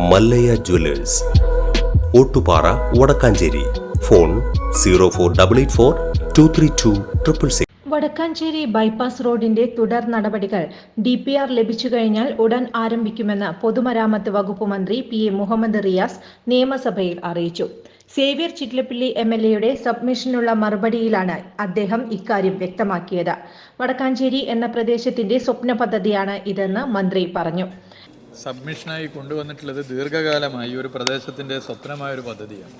Mallayya jewellers, Ottupara, Vadakkanchery. Phone 04884232666. Vadakkanchery bypass റോഡിന്റെ തുടർ നടപടികൾ DPR ലഭിച്ചു കഴിഞ്ഞാൽ ഉടൻ ആരംഭിക്കുമെന്ന് പൊതുമരാമത്ത് വകുപ്പ് മന്ത്രി PA മുഹമ്മദ് റിയാസ് നിയമസഭയിൽ അറിയിച്ചു. സേവ്യർ ചിറ്റ്ലപ്പിള്ളി MLAയുടെ സബ്മിഷനുള്ള മറുപടിയിലാണ് അദ്ദേഹം ഇക്കാര്യം വ്യക്തമാക്കിയത്. വടക്കാഞ്ചേരി എന്ന പ്രദേശത്തിന്റെ സ്വപ്ന പദ്ധതിയാണ് ഇതെന്ന് മന്ത്രി പറഞ്ഞു. സബ്മിഷനായി കൊണ്ടുവന്നിട്ടുള്ളത് ദീർഘകാലമായി ഒരു പ്രദേശത്തിന്റെ സ്വപ്നമായ ഒരു പദ്ധതിയാണ്.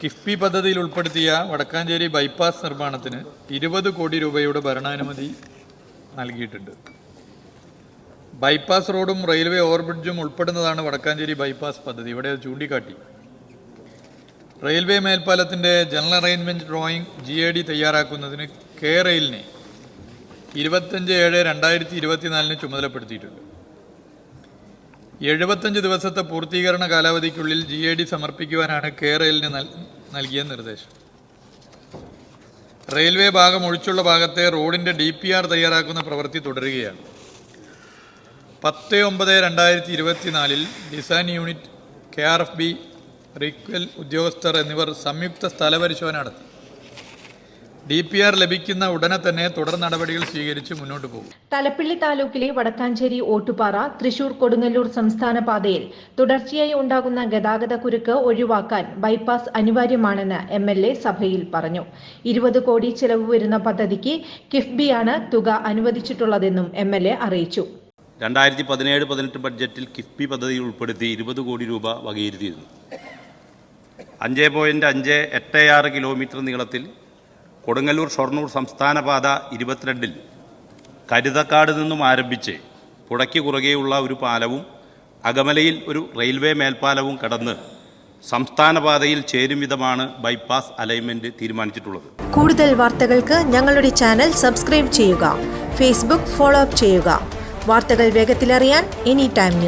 കിഫ്ബി പദ്ധതിയിൽ ഉൾപ്പെടുത്തിയ വടക്കാഞ്ചേരി ബൈപ്പാസ് നിർമ്മാണത്തിന് 20 കോടി രൂപയുടെ ഭരണാനുമതി നൽകിയിട്ടുണ്ട്. ബൈപ്പാസ് റോഡും റെയിൽവേ ഓവർബ്രിഡ്ജും ഉൾപ്പെടുന്നതാണ് വടക്കാഞ്ചേരി ബൈപ്പാസ് പദ്ധതി. ഇവിടെ ചൂണ്ടിക്കാട്ടി. റെയിൽവേ മേൽപ്പാലത്തിൻ്റെ ജനറൽ അറേഞ്ച്മെൻറ്റ് ഡ്രോയിങ് GAD തയ്യാറാക്കുന്നതിന് റെയിലിനെ 25/7/2024 ചുമതലപ്പെടുത്തിയിട്ടുണ്ട്. 75 ദിവസത്തെ പൂർത്തീകരണ കാലാവധിക്കുള്ളിൽ GAD സമർപ്പിക്കുവാനാണ് റെയിലിന് നൽകിയ നിർദ്ദേശം. റെയിൽവേ ഭാഗം ഒഴിച്ചുള്ള ഭാഗത്തെ റോഡിൻ്റെ DPR തയ്യാറാക്കുന്ന പ്രവൃത്തി തുടരുകയാണ്. 10/9/2024 ഡിസൈൻ യൂണിറ്റ്, KRFB, റിക്വൽ ഉദ്യോഗസ്ഥർ എന്നിവർ സംയുക്ത സ്ഥലപരിശോധന നടത്തി. DPR ലഭിക്കുന്ന ഉടനെ തന്നെ തുടർ നടപടികൾ സ്വീകരിച്ച് മുന്നോട്ട് പോകും. തലപ്പിള്ളി താലൂക്കിലെ വടക്കാഞ്ചേരി ഓട്ടുപാറ തൃശൂർ കൊടുങ്ങല്ലൂർ സംസ്ഥാന പാതയിൽ തുടർച്ചയായി ഉണ്ടാകുന്ന ഗതാഗത കുരുക്ക് ഒഴിവാക്കാൻ ബൈപ്പാസ് അനിവാര്യമാണെന്ന് MLA സഭയിൽ പറഞ്ഞു. 20 കോടി ചെലവ് വരുന്ന പദ്ധതിക്ക് കിഫ്ബിയാണ് തുക അനുവദിച്ചിട്ടുള്ളതെന്നും MLA അറിയിച്ചു. 2017-18 ബഡ്ജറ്റിൽ കിഫ്ബി പദ്ധതിയിൽ ഉൾപ്പെടുത്തി 20 കോടി രൂപ വകയിരുത്തിയിരുന്നു. 5.586 കിലോമീറ്റർ നീളത്തിൽ കൊടുങ്ങല്ലൂർ ഷൊർണൂർ സംസ്ഥാന പാത 22-ൽ കരുതക്കാട് നിന്നും ആരംഭിച്ച് പുഴയ്ക്ക് കുറുകെയുള്ള ഒരു പാലവും അകമലയിൽ ഒരു റെയിൽവേ മേൽപ്പാലവും കടന്ന് സംസ്ഥാന പാതയിൽ ചേരും വിധമാണ് ബൈപ്പാസ് അലൈൻമെന്റ് തീരുമാനിച്ചിട്ടുള്ളത്. കൂടുതൽ വാർത്തകൾക്ക് ഞങ്ങളുടെ ചാനൽ സബ്സ്ക്രൈബ് ചെയ്യുക. ഫേസ്ബുക്ക് ഫോളോ അപ്പ് ചെയ്യുക. വാർത്തകൾ വേഗത്തിലറിയാൻ എനി ടൈം ന്യൂസ്.